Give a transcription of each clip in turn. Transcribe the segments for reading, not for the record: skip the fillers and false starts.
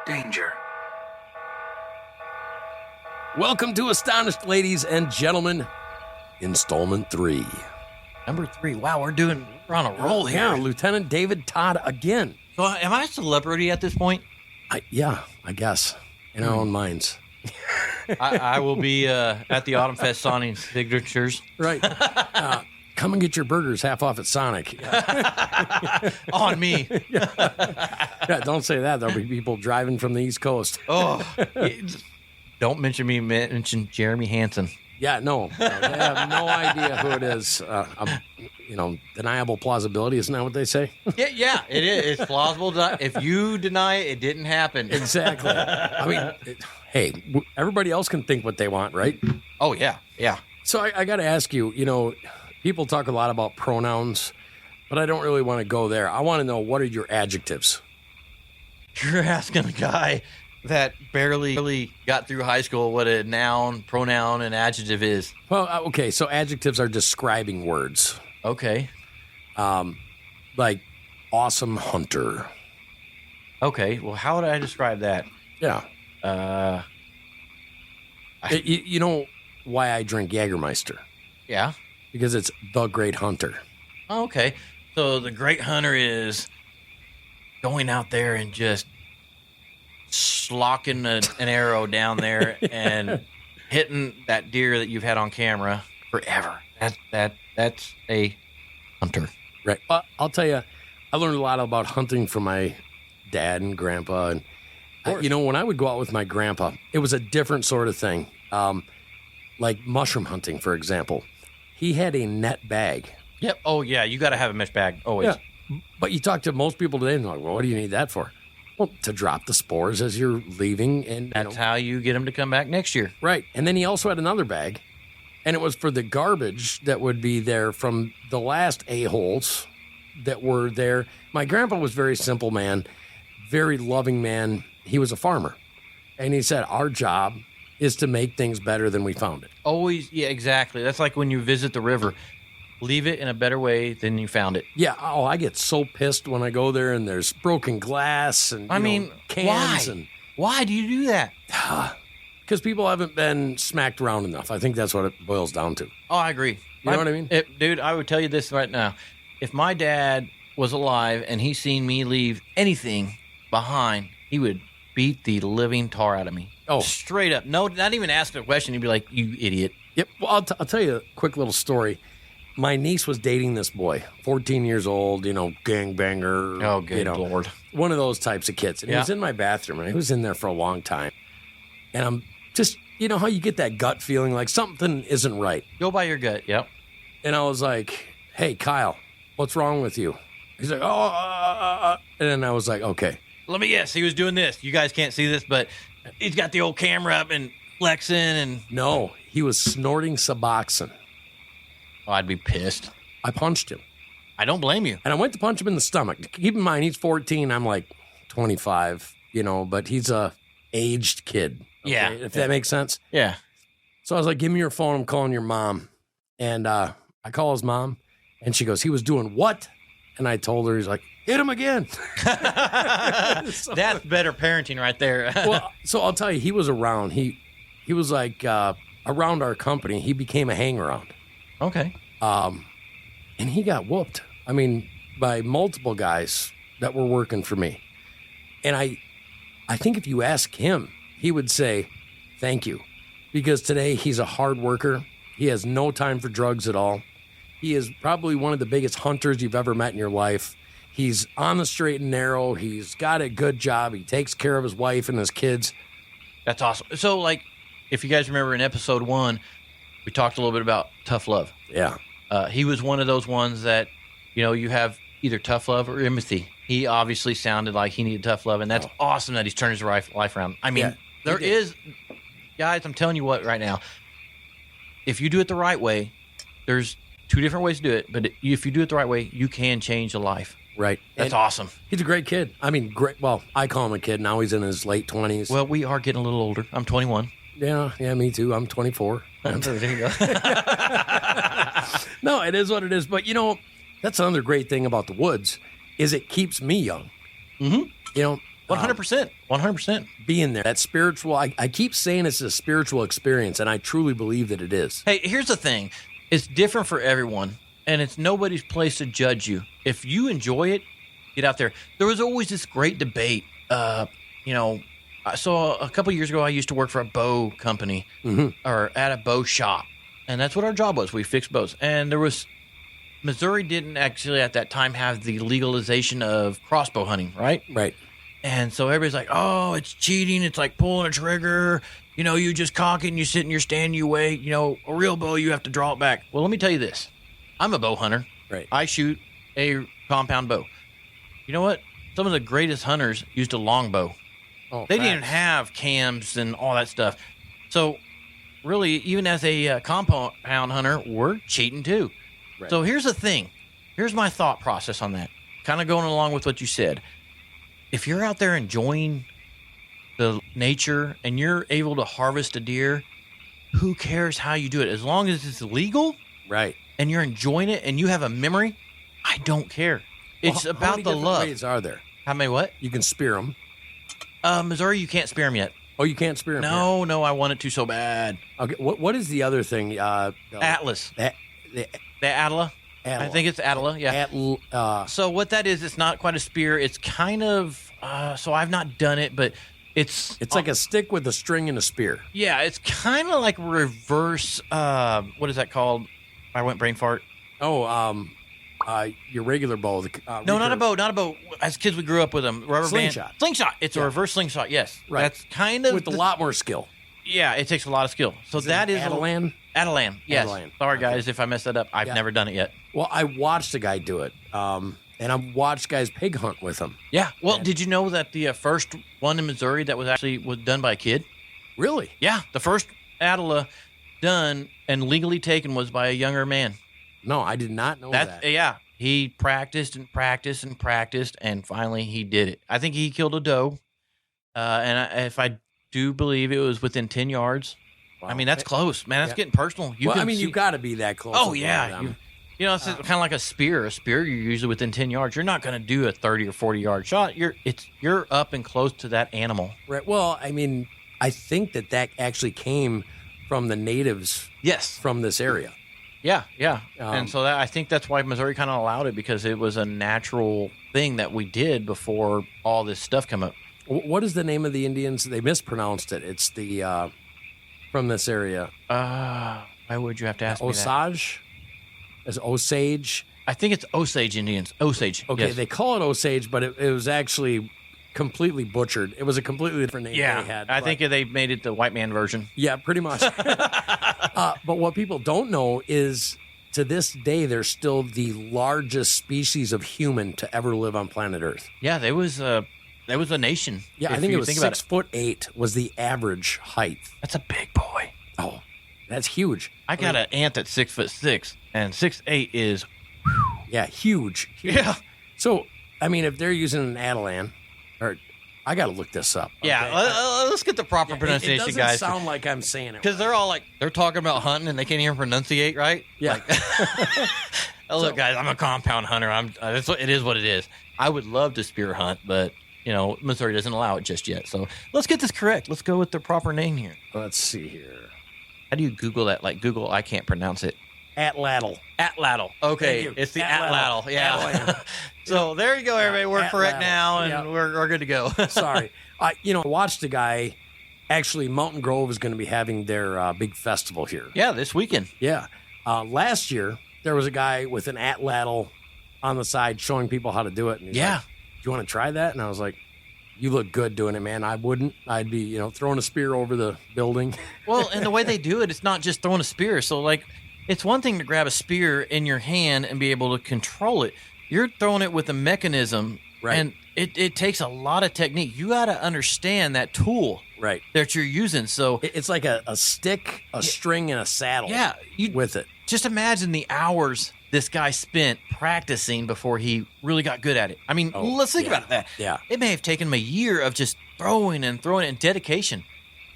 Danger. Welcome to Astonished, ladies and gentlemen. Installment 3. Number 3. Wow, we're on a roll here. Yeah, Lieutenant David Todd again. So am I a celebrity at this point? I guess. In our own minds. I will be at the Autumn Fest signing signatures. Right. Come and get your burgers half off at Sonic. On me. Yeah, don't say that. There'll be people driving from the East Coast. Oh, don't mention me. Mention Jeremy Hansen. Yeah, no. They have no idea who it is. Deniable plausibility. Isn't that what they say? Yeah, it is. It's plausible. If you deny it, it didn't happen. Exactly. I mean, hey, everybody else can think what they want, right? Oh, yeah. So I got to ask you, people talk a lot about pronouns, but I don't really want to go there. I want to know, what are your adjectives? You're asking a guy that barely got through high school what a noun, pronoun, and adjective is. Well, okay, so adjectives are describing words. Okay. Like awesome hunter. Okay, well, how would I describe that? Yeah. You know why I drink Jägermeister? Yeah. Because it's the great hunter. Oh, okay. So the great hunter is going out there and just slocking an arrow down there and hitting that deer that you've had on camera forever. That's a hunter. Right. I'll tell you, I learned a lot about hunting from my dad and grandpa. And, when I would go out with my grandpa, it was a different sort of thing. Like mushroom hunting, for example. He had a net bag. Yep. Oh, yeah. You got to have a mesh bag always. Yeah. But you talk to most people today and they're like, well, what do you need that for? Well, to drop the spores as you're leaving. And that's how you get them to come back next year. Right. And then he also had another bag. And it was for the garbage that would be there from the last a-holes that were there. My grandpa was very simple man, very loving man. He was a farmer. And he said, our job is to make things better than we found it. Always. Yeah, exactly. That's like when you visit the river. Leave it in a better way than you found it. Yeah. Oh, I get so pissed when I go there and there's broken glass and cans. Why? Why do you do that? Because people haven't been smacked around enough. I think that's what it boils down to. Oh, I agree. You know what I mean? Dude, I would tell you this right now. If my dad was alive and he seen me leave anything behind, he would beat the living tar out of me. Oh. Straight up. No, not even ask a question. He'd be like, you idiot. Yep. Well, I'll tell you a quick little story. My niece was dating this boy, 14 years old, gangbanger. Oh, good Lord. One of those types of kids. And he was in my bathroom, and he was in there for a long time. And I'm just, how you get that gut feeling like something isn't right. Go by your gut, yep. And I was like, hey, Kyle, what's wrong with you? He's like, And then I was like, okay. Let me guess. He was doing this. You guys can't see this, but he's got the old camera up and flexing and... No, he was snorting Suboxone. Oh, I'd be pissed. I punched him. I don't blame you. And I went to punch him in the stomach. Keep in mind, he's 14. I'm like 25, but he's a aged kid. Okay, yeah. If that makes sense. Yeah. So I was like, give me your phone. I'm calling your mom. And I call his mom, and she goes, he was doing what? And I told her, he's like, hit him again. That's better parenting right there. Well, so I'll tell you, he was around. He was like around our company. He became a hang-around. Okay. And he got whooped. I mean, by multiple guys that were working for me. And I think if you ask him, he would say, thank you. Because today he's a hard worker. He has no time for drugs at all. He is probably one of the biggest hunters you've ever met in your life. He's on the straight and narrow. He's got a good job. He takes care of his wife and his kids. That's awesome. So, if you guys remember in episode 1, we talked a little bit about tough love. Yeah. He was one of those ones that, you have either tough love or empathy. He obviously sounded like he needed tough love, and that's awesome that he's turned his life around. I mean, there is, guys, I'm telling you what right now, if you do it the right way, there's 2 different ways to do it, but if you do it the right way, you can change a life. Right. That's awesome. He's a great kid. I mean, great. Well, I call him a kid. Now he's in his late 20s. Well, we are getting a little older. I'm 21. Yeah, me too. I'm 24. There you go. No, it is what it is. But, that's another great thing about the woods is it keeps me young. Mm-hmm. 100%. 100%. Being there, that spiritual, I keep saying it's a spiritual experience, and I truly believe that it is. Hey, here's the thing. It's different for everyone, and it's nobody's place to judge you. If you enjoy it, get out there. There was always this great debate. So a couple years ago, I used to work for a bow company or at a bow shop, and that's what our job was. We fixed bows. And Missouri didn't actually at that time have the legalization of crossbow hunting, right? Right. And so everybody's like, oh, it's cheating. It's like pulling a trigger. You just cock it and you sit in your stand, you wait. A real bow, you have to draw it back. Well, let me tell you this. I'm a bow hunter. Right. I shoot a compound bow. You know what? Some of the greatest hunters used a longbow. Oh, They didn't have cams and all that stuff. So really, even as a compound hunter, we're cheating too. Right. So here's the thing. Here's my thought process on that. Kind of going along with what you said. If you're out there enjoying the nature and you're able to harvest a deer, who cares how you do it? As long as it's legal, right, and you're enjoying it and you have a memory, I don't care. It's how about many the different love. ways are there? How many what? You can spear them. Missouri, you can't spear them yet. Oh, you can't spear them. No, I wanted to so bad. Okay, what is the other thing? Atlas. The Attila. Attila. I think it's Attila, yeah. So what that is, it's not quite a spear. It's kind of, so I've not done it, but it's like a stick with a string and a spear. Yeah, it's kind of like reverse, what is that called? I went brain fart. Oh, your regular bow. No, not a bow. As kids, we grew up with them. Rubber Slingshot. band. Slingshot. It's a reverse slingshot, yes. Right. That's kind of. With a lot more skill. Yeah, it takes a lot of skill. So that is Atalan? Atalan, yes. Atalan. Sorry, guys, if I messed that up. I've never done it yet. Well, I watched a guy do it, and I've watched guys pig hunt with him. Yeah. Well, did you know that the first one in Missouri that was done by a kid? Really? Yeah. The first Attila done and legally taken was by a younger man. No, I did not know that. Yeah. He practiced and practiced and practiced, and finally he did it. I think he killed a doe, if I do believe it was within 10 yards. Wow. I mean, that's close, man. That's getting personal. You got to be that close. Oh, yeah. It's kind of like a spear. A spear, you're usually within 10 yards. You're not going to do a 30 or 40-yard shot. You're up and close to that animal. Right. Well, I mean, I think that actually came from the natives. Yes. From this area. Yeah. And so I think that's why Missouri kind of allowed it, because it was a natural thing that we did before all this stuff came up. What is the name of the Indians? They mispronounced it. It's the from this area. Why would you have to ask me that? Osage? Is it Osage? I think it's Osage Indians. Osage. Okay, yes. They call it Osage, but it was actually completely butchered. It was a completely different name they had. I think they made it the white man version. Yeah, pretty much. But what people don't know is, to this day, they're still the largest species of human to ever live on planet Earth. Yeah, there was a nation. Yeah, I think it was 6'8" was the average height. That's a big boy. Oh, that's huge. I got an aunt that's 6'6", and 6'8" is. Yeah, huge. Yeah. So, I mean, if they're using an Atalan, or I got to look this up. Okay? Yeah, let's get the proper pronunciation, it guys. It doesn't sound like I'm saying it. Because they're all like, they're talking about hunting and they can't even pronunciate, right? Yeah. Look, guys, I'm a compound hunter. It is what it is. I would love to spear hunt, but, Missouri doesn't allow it just yet. So let's get this correct. Let's go with the proper name here. Let's see here. How do you Google that? Like Google, I can't pronounce it. Atlatl. Okay, it's the Atlatl. Yeah. So there you go, everybody. We're correct now, and we're good to go. Sorry. I watched a guy. Actually, Mountain Grove is going to be having their big festival here. Yeah, this weekend. Yeah. Last year, there was a guy with an Atlatl on the side showing people how to do it. And he's like, do you want to try that? And I was like, you look good doing it, man. I wouldn't. I'd be, throwing a spear over the building. Well, and the way they do it, it's not just throwing a spear. So, it's one thing to grab a spear in your hand and be able to control it. You're throwing it with a mechanism, right? And it takes a lot of technique. You got to understand that tool, right, that you're using. So it's like a stick, a string, and a saddle. Yeah, with it. Just imagine the hours this guy spent practicing before he really got good at it. I mean, let's think about that. Yeah, it may have taken him a year of just throwing and dedication.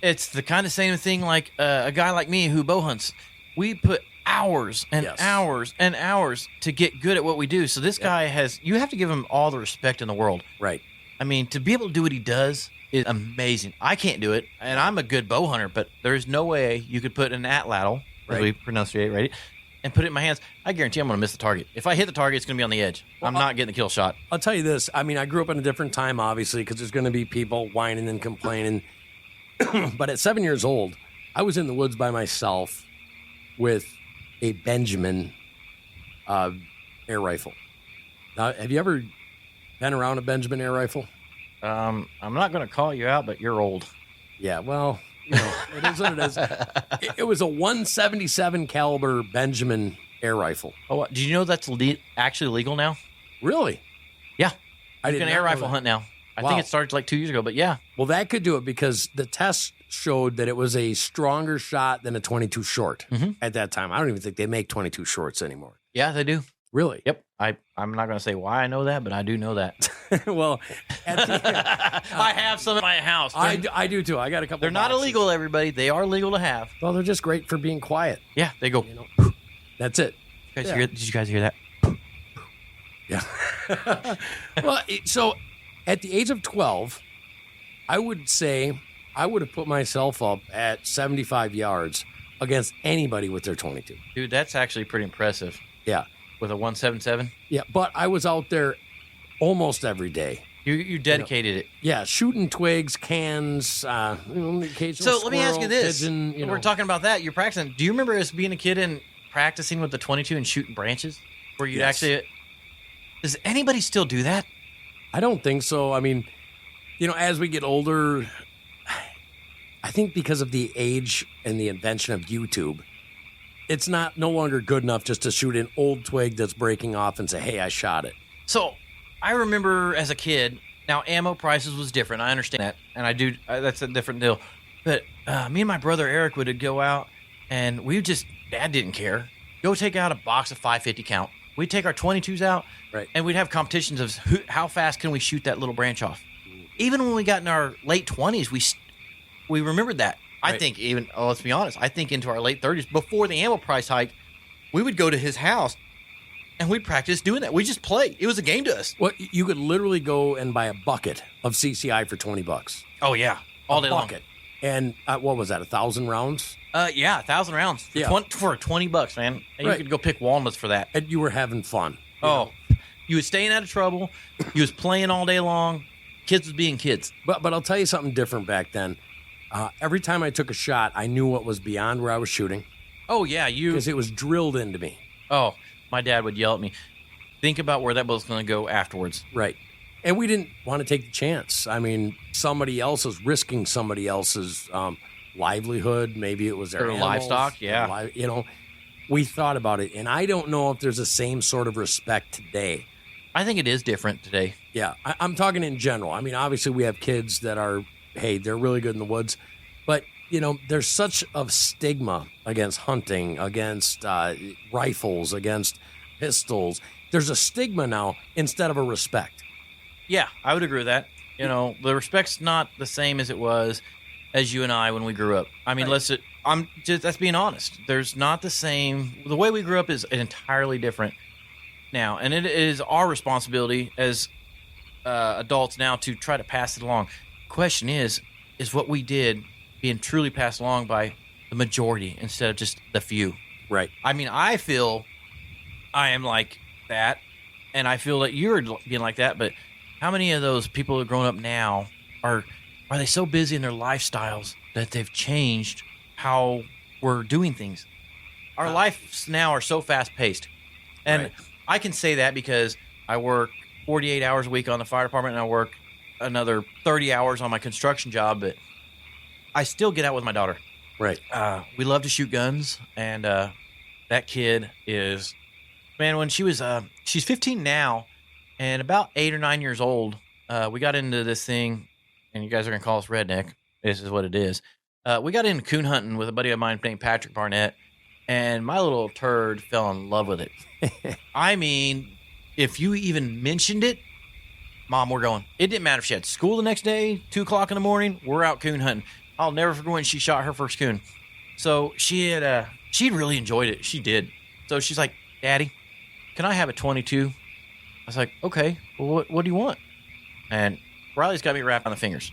It's the kind of same thing like a guy like me who bow hunts. We put hours and hours and hours to get good at what we do. So this guy you have to give him all the respect in the world. Right. I mean, to be able to do what he does is amazing. I can't do it, and I'm a good bow hunter, but there's no way you could put an atlatl, as we pronunciate, right, and put it in my hands. I guarantee I'm going to miss the target. If I hit the target, it's going to be on the edge. I'm not getting the kill shot. I'll tell you this. I mean, I grew up in a different time, obviously, because there's going to be people whining and complaining. But at 7 years old, I was in the woods by myself with a Benjamin air rifle. Now, have you ever been around a Benjamin air rifle? I'm not going to call you out, but you're old. Yeah, well, it is what it is. It was a 177 caliber Benjamin air rifle. Oh, did you know that's actually legal now? Really? Yeah. I You can air rifle hunt now. I think it started like 2 years ago, but yeah. Well, that could do it because the test showed that it was a stronger shot than a 22 short at that time. I don't even think they make 22 shorts anymore. Yeah, they do. Really? Yep. I'm not going to say why I know that, but I do know that. Well, I have some at my house. I do too. I got a couple. They're not illegal, everybody. They are legal to have. Well, they're just great for being quiet. Yeah, they go. That's it. Did you guys hear that? Yeah. Well, so at the age of 12, I would say I would have put myself up at 75 yards against anybody with their 22. Dude, that's actually pretty impressive. Yeah. With a 177? Yeah, but I was out there almost every day. You dedicated it. Yeah, shooting twigs, cans, occasional So let me ask you this. pigeon, We're talking about that. You're practicing. Do you remember us being a kid and practicing with the 22 and shooting branches? Where you'd actually... Does anybody still do that? I don't think so. I mean, as we get older, I think because of the age and the invention of YouTube, it's no longer good enough just to shoot an old twig that's breaking off and say, hey, I shot it. So I remember as a kid, now ammo prices was different. I understand that. And that's a different deal. But me and my brother Eric would go out and Dad didn't care. Go take out a box of 550 count. We'd take our 22s out and we'd have competitions of how fast can we shoot that little branch off. Even when we got in our late 20s, we remembered that. I think let's be honest, I think into our late 30s, before the ammo price hike, we would go to his house and we'd practice doing that. We just play. It was a game to us. Well, you could literally go and buy a bucket of CCI for $20. Oh, yeah. All day long. And what was that, 1,000 rounds? Yeah, 1,000 rounds. For $20, man. And you could go pick walnuts for that. And you were having fun. You was staying out of trouble. You was playing all day long. Kids was being kids. But I'll tell you something different back then. Every time I took a shot, I knew what was beyond where I was shooting. Oh, yeah. Because it was drilled into me. Oh, my dad would yell at me. Think about where that bullet's going to go afterwards. Right. And we didn't want to take the chance. I mean, somebody else is risking somebody else's livelihood. Maybe it was their animals, livestock. Yeah. We thought about it. And I don't know if there's the same sort of respect today. I think it is different today. Yeah. I'm talking in general. I mean, obviously we have kids that are, hey, they're really good in the woods. But, there's such a stigma against hunting, against rifles, against pistols. There's a stigma now instead of a respect. Yeah, I would agree with that. The respect's not the same as it was as you and I when we grew up. I mean, that's being honest. There's not the same. The way we grew up is entirely different now. And it is our responsibility as adults now to try to pass it along. Question is what we did being truly passed along by the majority instead of just the few? Right. I mean, I feel I am like that, and I feel that you're being like that, but how many of those people who are growing up now are they so busy in their lifestyles that they've changed how we're doing things? Our lives now are so fast-paced. And I can say that because I work 48 hours a week on the fire department, and I work another 30 hours on my construction job, but I still get out with my daughter. Right. We love to shoot guns, and that kid is, man, when she's 15 now, and about 8 or 9 years old, we got into this thing, and you guys are going to call us redneck. This is what it is. We got into coon hunting with a buddy of mine named Patrick Barnett, and my little turd fell in love with it. I mean, if you even mentioned it, Mom, we're going. It didn't matter if she had school the next day, 2 o'clock in the morning, we're out coon hunting. I'll never forget when she shot her first coon. So she'd really enjoyed it. She did. So she's like, Daddy, can I have a 22? I was like, okay, well, what do you want? And Riley's got me wrapped on the fingers.